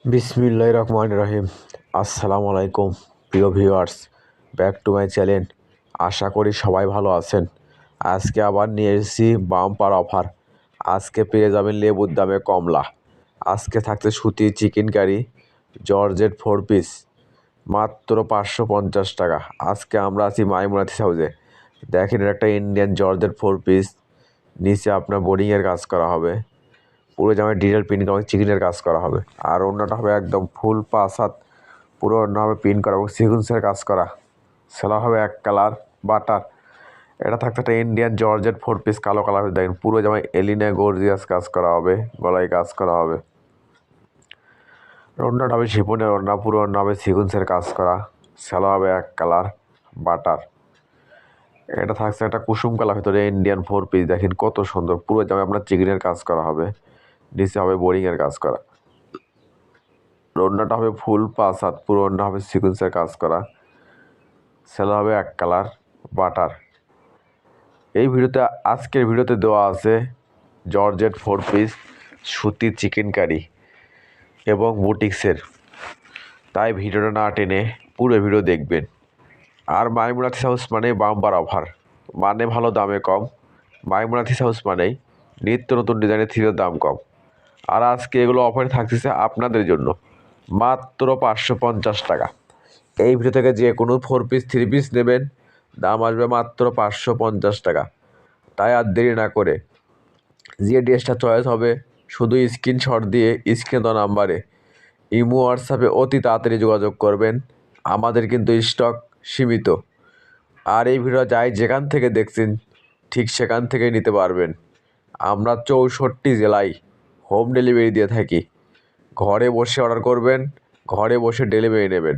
বিসমিল্লাহির রহমানির রহিম। আসসালামু আলাইকুম প্রিয় viewers, back to my channel. আশা করি সবাই ভালো আছেন। আজকে আবার নিয়ে এসেছি বাম্পার অফার। আজকে পেয়ে যাবেন লেবুর দামে কমলা। আজকে থাকছে সুতির চিকেন কারি জর্জেট 4 পিস, মাত্র 550 টাকা। আজকে আমরা আছি মাইমুনাথিস হাউসে। দেখেন, এটা একটা ইন্ডিয়ান জর্জেট 4 পিস, নিচে আপনার বোর্ডিংয়ের কাজ করা হবে, পুরো জামায় ডিটেল প্রিন্ট করা চিকেনের কাজ করা হবে। আর অন্যটা হবে একদম ফুল 5 হাত, পুরো অন্য হবে প্রিন্ট করা এবং সিকুয়েন্সের কাজ করা। সেলা হবে এক কালার বাটার। এটা থাকতে একটা ইন্ডিয়ান জর্জেট 4 পিস কালো কালার। দেখেন পুরো জামায় এলিনা গর্জিয়াস কাজ করা হবে, গলায় কাজ করা হবে। অন্যটা হবে শিপনের অন্য, পুরো অন্য হবে সিকুয়েন্সের কাজ করা। সেলা হবে এক কালার বাটার। এটা থাকছে একটা কুসুম কালার ভিতরে ইন্ডিয়ান 4 পিস। দেখেন কত সুন্দর, পুরো জামায় আপনার চিকেনের কাজ করা হবে, নিচে হবে বোরিংয়ের কাজ করা। ওড়নাটা হবে ফুল 5 হাত, পুরো ওড়না হবে সিকুয়েন্সের কাজ করা। সেলা হবে এক কালার বাটার। আজকের ভিডিওতে দেওয়া আছে জর্জেট 4 পিস সুতির চিকেন কারি এবং বুটিক্সের। তাই ভিডিওটা না টেনে পুরো ভিডিও দেখবেন। আর মাইমুনাথিস হাউস মানে বাম্পার অফার, মানে ভালো দামে কম। মাইমুনাথিস হাউস মানেই নিত্য নতুন ডিজাইনের থ্রির দাম কম। আর আজকে এগুলো অফারে থাকতেছে আপনাদের জন্য মাত্র 550 টাকা। এই ভিডিও থেকে যে কোনো 4 পিস 3 পিস নেবেন, দাম আসবে মাত্র 550 টাকা। তাই আর দেরি না করে যে ড্রেসটা চয়েস হবে শুধু স্ক্রিনশট দিয়ে স্ক্রিনে দেওয়া নাম্বারে ইমো হোয়াটসঅ্যাপে অতি তাড়াতাড়ি যোগাযোগ করবেন। আমাদের কিন্তু স্টক সীমিত। আর এই ভিডিও যাই যেখান থেকে দেখছেন ঠিক সেখান থেকেই নিতে পারবেন। আমরা 64 জেলায় হোম ডেলিভারি দিয়ে থাকি। ঘরে বসে অর্ডার করবেন, ঘরে বসে ডেলিভারি নেবেন।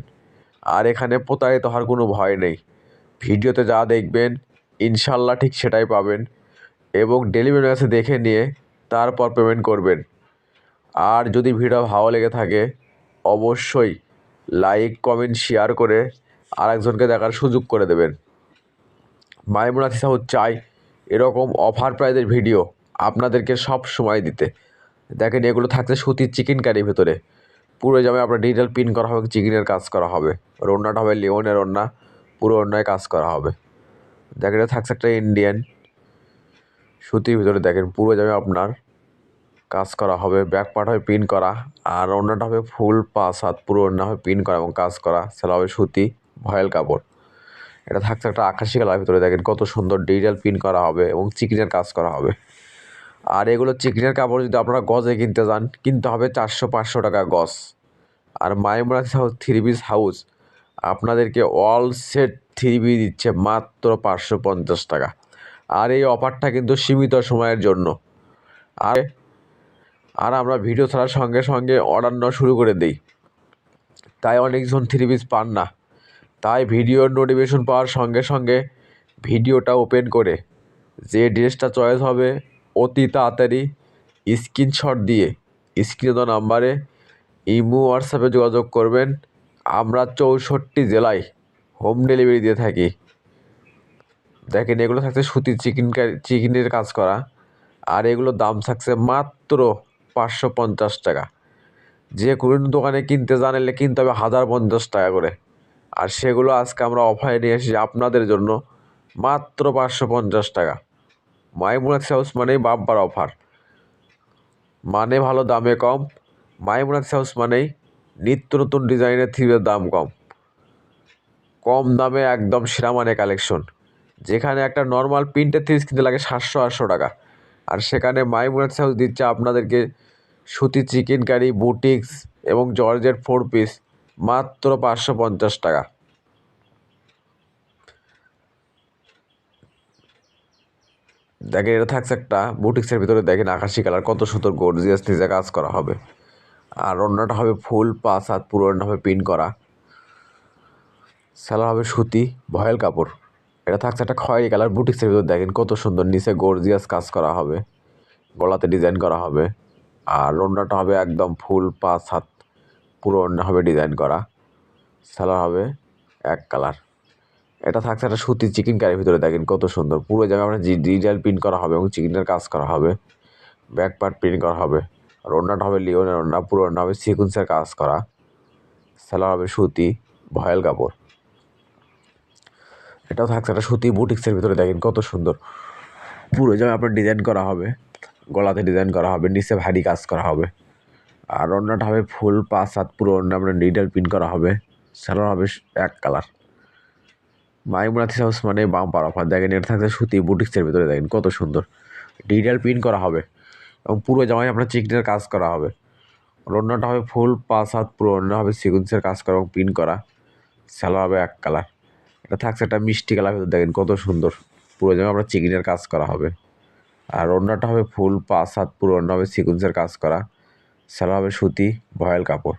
আর এখানে প্রতারিত হওয়ার কোনো ভয় নেই। ভিডিওতে যা দেখবেন ইনশাল্লাহ ঠিক সেটাই পাবেন, এবং ডেলিভারি কাছে দেখে নিয়ে তারপর পেমেন্ট করবেন। আর যদি ভিডিও ভালো লেগে থাকে অবশ্যই লাইক কমেন্ট শেয়ার করে আরেকজনকে দেখার সুযোগ করে দেবেন। মাইমুনাথিস হাউস চাই এরকম অফার প্রাইজের ভিডিও আপনাদেরকে সব সময় দিতে। দেখেন এগুলো থাকছে সুতির চিকেন কারির ভেতরে, পুরো জামায় আপনার ডিটেল প্রিন্ট করা হবে, চিকেনের কাজ করা হবে। ওড়নাটা হবে লিওনের ওড়না, পুরো ওড়নায় কাজ করা হবে। দেখেন এটা থাকছে একটা ইন্ডিয়ান সুতির ভিতরে। দেখেন পুরো জামায় আপনার কাজ করা হবে, ব্যাক পার্ট হবে প্রিন্ট করা, আর ওড়নাটা হবে ফুল 5 হাত, পুরো ওড়না হবে প্রিন্ট করা এবং কাজ করা। সেটা হবে সুতি ভয়েল কাপড়। এটা থাকছে একটা আকাশি কালার ভিতরে। দেখেন কত সুন্দর ডিটেল প্রিন্ট করা হবে এবং চিকেনের কাজ করা হবে। আর এগুলো চিকেনের কাপড় যদি আপনারা গজে কিনতে যান কিনতে হবে 400-500 টাকা গজ। আর মাইমুনাথিস হাউস 3 পিস হাউস আপনাদেরকে অল সেট 3 পিস দিচ্ছে মাত্র 550 টাকা। আর এই অফারটা কিন্তু সীমিত সময়ের জন্য। আর আর আমরা ভিডিও ছাড়ার সঙ্গে সঙ্গে অর্ডার নেওয়া শুরু করে দিই, তাই অনেকজন 3 পিস পান না। তাই ভিডিওর নোটিফিকেশন পাওয়ার সঙ্গে সঙ্গে ভিডিওটা ওপেন করে যে ড্রেসটা চয়েস হবে অতি তাড়াতাড়ি স্ক্রিনশট দিয়ে স্ক্রিনে দেওয়া নাম্বারে ইমো হোয়াটসঅ্যাপে যোগাযোগ করবেন। আমরা 64 জেলায় হোম ডেলিভারি দিয়ে থাকি। দেখেন এগুলো থাকছে সুতির চিকেনের কাজ করা, আর এগুলোর দাম থাকছে মাত্র 550 টাকা। যে কোনো দোকানে কিনতে জানালে কিনতে হবে 1050 টাকা করে। আর সেগুলো আজকে আমরা অফারে নিয়ে এসেছি আপনাদের জন্য মাত্র 550 টাকা। মাইমুনাথিস হাউস মানেই বাম্পার অফার, মানে ভালো দামে কম। মাইমুনাথিস হাউস মানেই নিত্য নতুন ডিজাইনের থ্রির দাম কম, কম দামে একদম সেরা মানে কালেকশন। যেখানে একটা নর্মাল প্রিন্টের থ্রি কিনতে লাগে 700-800 টাকা, আর সেখানে মাইমুনাথিস হাউস দিচ্ছে আপনাদেরকে সুতি চিকেন কারি বুটিক্স এবং জর্জেট 4 পিস মাত্র 550 টাকা। দেখেন এটা থাকছে একটা বুটিক্সের ভিতরে। দেখেন আকাশি কালার, কত সুন্দর গর্জিয়াস নিজে কাজ করা হবে। আর ওড়নাটা হবে ফুল 5 হাত, পুরো ওড়না হবে প্রিন্ট করা। সেলা হবে সুতি ভয়েল কাপড়। এটা থাকছে একটা খয়েরি কালার বুটিক্সের ভিতরে। দেখেন কত সুন্দর নিচে গর্জিয়াস কাজ করা হবে, গলাতে ডিজাইন করা হবে। আর ওড়নাটা হবে একদম ফুল 5 হাত, পুরো ওড়না হবে ডিজাইন করা। সেলা হবে এক কালার। এটা থাকছে একটা সুতি চিকেন কারির ভিতরে। দেখেন কত সুন্দর, পুরো জায়গায় আপনার ডিজাইন প্রিন্ট করা হবে এবং চিকেনের কাজ করা হবে, ব্যাক পার্ট প্রিন্ট করা হবে। আর ওড়নাটা হবে লিওনের ওড়না, পুরো ওড়না হবে সিকুয়েন্সের কাজ করা, সালোয়ার হবে সুতি ভয়েল কাপড়। এটাও থাকছে একটা সুতি বুটিক্সের ভিতরে, দেখেন কত সুন্দর। পুরো জামা আপনার ডিজাইন করা হবে, গলাতে ডিজাইন করা হবে, নিচে ভারী কাজ করা হবে। আর ওড়নাটা হবে ফুল 5 হাত, পুরো ওড়না আপনার ডিজিটাল প্রিন্ট করা হবে, সালোয়ার হবে এক কালার। মাইমুনাথি হাউস মানে বাম্পার অফার, দেখেন এটা থাকছে সুতি বুটিক্সের ভিতরে, দেখেন কত সুন্দর ডিজিটাল প্রিন্ট করা হবে এবং পুরো জামায় আপনার চিকনের কাজ করা হবে। ওড়নাটা হবে ফুল 5 হাত, পুরো ওড়না হবে সিকুয়েন্সের কাজ করা এবং প্রিন্ট করা, সালোয়ার হবে এক কালার। এটা থাকছে একটা মিষ্টি কালার ভিতরে, দেখেন কত সুন্দর। পুরো জামায় আপনার চিকনের কাজ করা হবে। আর ওড়নাটা হবে ফুল 5 হাত, পুরো ওড়না হবে সিকুয়েন্সের কাজ করা, সালোয়ার হবে সুতি ভয়েল কাপড়।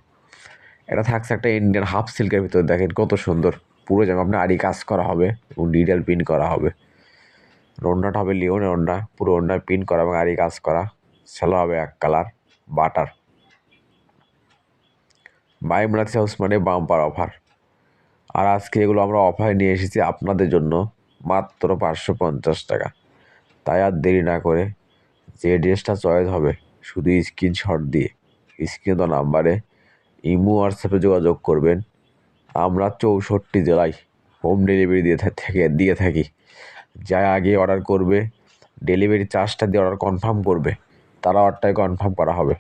এটা থাকছে একটা ইন্ডিয়ান হাফ সিল্কের ভিতরে, দেখেন কত সুন্দর। পুরো জামা আপনার আরি কাজ করা হবে এবং ডিটেল প্রিন্ট করা হবে। ওড়নাটা হবে লিওনের ওড়না, পুরো ওড়নায় প্রিন্ট করা এবং আরি কাজ করা, সালোয়ার হবে এক কালার বাটার। মাইমুনাথি হাউস মানে বাম্পার অফার। আর আজকে এগুলো আমরা অফারে নিয়ে এসেছি আপনাদের জন্য মাত্র 550 টাকা। তাই আর দেরি না করে যে ড্রেসটা চয়েস হবে শুধু স্ক্রিনশট দিয়ে স্ক্রিনে দেওয়া নাম্বারে ইমো হোয়াটসঅ্যাপে যোগাযোগ করবেন। আমরা 64 জেলায় হোম ডেলিভারি দিয়ে থাকি। যা আগে অর্ডার করবে, ডেলিভারি চার্জটা দিয়ে অর্ডার কনফার্ম করবে, তারা অর্ডারটাই কনফার্ম করা হবে।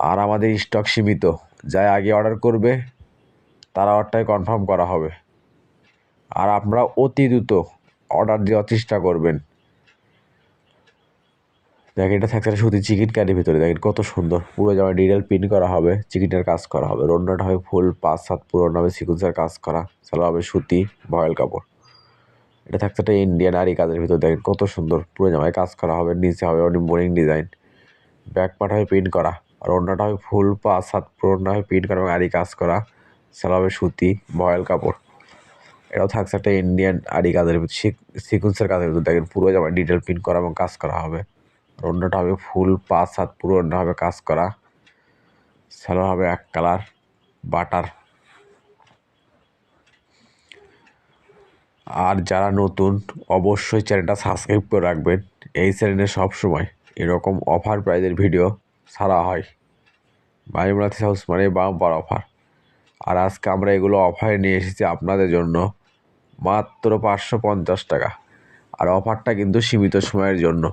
আর আমাদের স্টক সীমিত, যা আগে অর্ডার করবে তারা অর্ডারটাই কনফার্ম করা হবে। আর আপনারা অতি দ্রুত অর্ডার দেওয়ার চেষ্টা করবেন। দেখেন এটা থাকছে সুতি চিকেন কারির ভিতরে, দেখেন কত সুন্দর। পুরো জামায় ডিটেল প্রিন্ট করা হবে, চিকেনের কাজ করা হবে। ওড়নাটা হবে ফুল 5 হাত, পুরো ওড়না হবে সিকুয়েন্সের কাজ করা, সালোয়ার হবে সুতি ভয়েল কাপড়। এটা থাকছে একটা ইন্ডিয়ান আরি কাজের ভিতর, দেখেন কত সুন্দর। পুরো জামায় কাজ করা হবে, নিচে হবে অনেক বোরিং ডিজাইন, ব্যাক পার্ট হবে প্রিন্ট করা। আর ওড়নাটা হবে ফুল 5 হাত, পুরো ওড়না হবে প্রিন্ট করা এবং আরি কাজ করা, সালোয়ার হবে সুতি ভয়েল কাপড়। এটাও থাকছে একটা ইন্ডিয়ান আরি কাজের ভিতর, সিকুয়েন্সের কাজের ভিতর, দেখেন পুরো জামায় ডিটেল প্রিন্ট করা এবং কাজ করা হবে। ওড়নাটা হবে ফুল 5 হাত, পুরো ওড়না হবে কাজ করা, সালোয়ার হবে এক কালার বাটার। আর যারা নতুন অবশ্যই চ্যানেলটা সাবস্ক্রাইব করে রাখবেন। এই চ্যানেলে সবসময় এরকম অফার প্রাইজের ভিডিও ছাড়া হয়। মাইমুনাথি হাউস মানে বাম্পার অফার। আর আজকে আমরা এগুলো অফারে নিয়ে এসেছি আপনাদের জন্য মাত্র 550 টাকা। আর অফারটা কিন্তু সীমিত সময়ের জন্য,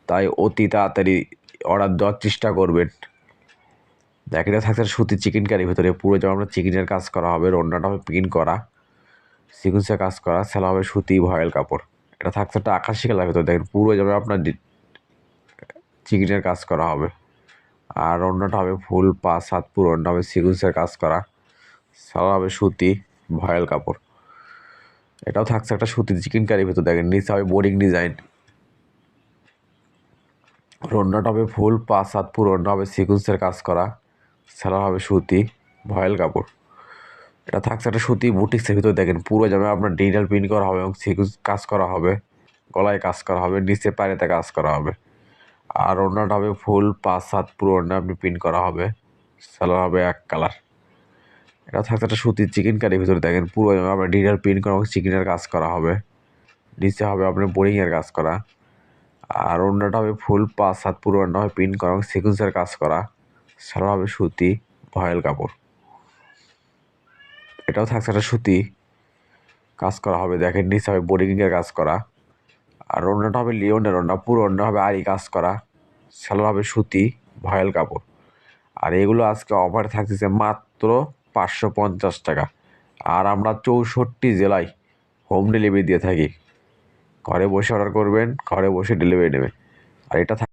তাই অতি তাড়াতাড়ি অর্ডার দেওয়ার চেষ্টা করবেন। দেখেন এটা থাকছে সুতি চিকেন কারির ভিতরে, পুরো যেমন আমরা চিকেনের কাজ করা হবে, রান্নাটা হবে প্রিন্ট করা, সিকুয়েন্সের কাজ করা, সেলা হবে সুতি ভয়েল কাপড়। এটা থাকছে একটা আকাশি কালার ভিতরে, দেখেন পুরো যেমন আপনার চিকেনের কাজ করা হবে। আর রান্নাটা হবে ফুল 5 হাত, পুরো রান্না হবে সিকুয়েন্সের কাজ করা, সেলা হবে সুতি ভয়েল কাপড়। এটাও থাকছে একটা সুতি চিকেন কারির ভিতর, দেখেন নিচে হবে বোরিং ডিজাইন। রান্নাটা হবে ফুল 5 হাত, পুরো রান্না হবে সিকুয়েন্সের কাজ করা, সেলা হবে সুতি ভয়েল কাপড়। এটা থাকছে একটা সুতি বুটিক্সের ভিতরে, দেখেন পুরো জামায় আপনার ডিজিটাল প্রিন্ট করা হবে এবং সিকুয়েন্স কাজ করা হবে, গলায় কাজ করা হবে, নিচে পায়েতে কাজ করা হবে। আর ওড়নাটা হবে ফুল 5 হাত, পুরো ওড়না আপনি প্রিন্ট করা হবে, সালোয়ার হবে এক কালার। এটা থাকছে একটা সুতির চিকেন কারির ভিতরে, দেখেন পুরো জামায় আপনার ডিজিটাল প্রিন্ট করা এবং চিকেনের কাজ করা হবে, নিচে হবে আপনার বোরিংয়ের কাজ করা। আর ওড়নাটা হবে ফুল 5 হাত, পুরো ওড়না হবে প্রিন্ট করা এবং সিকুয়েন্সের কাজ করা, সালোয়ার হবে সুতি ভয়েল কাপড়। এটাও থাকছে একটা সুতি কাজ করা হবে, দেখেন নিচে হবে বোরিংয়ের কাজ করা। আর ওড়নাটা হবে লিওনের ওড়না, পুরো ওড়না হবে আরি কাজ করা, সালোয়ার হবে সুতি ভয়েল কাপড়। আর এগুলো আজকে অফারে থাকতেছে মাত্র 550 টাকা। আর আমরা 64 জেলায় হোম ডেলিভারি দিয়ে থাকি। ঘরে বসে অর্ডার করবেন, ঘরে বসে ডেলিভারি নেবে। আর এটা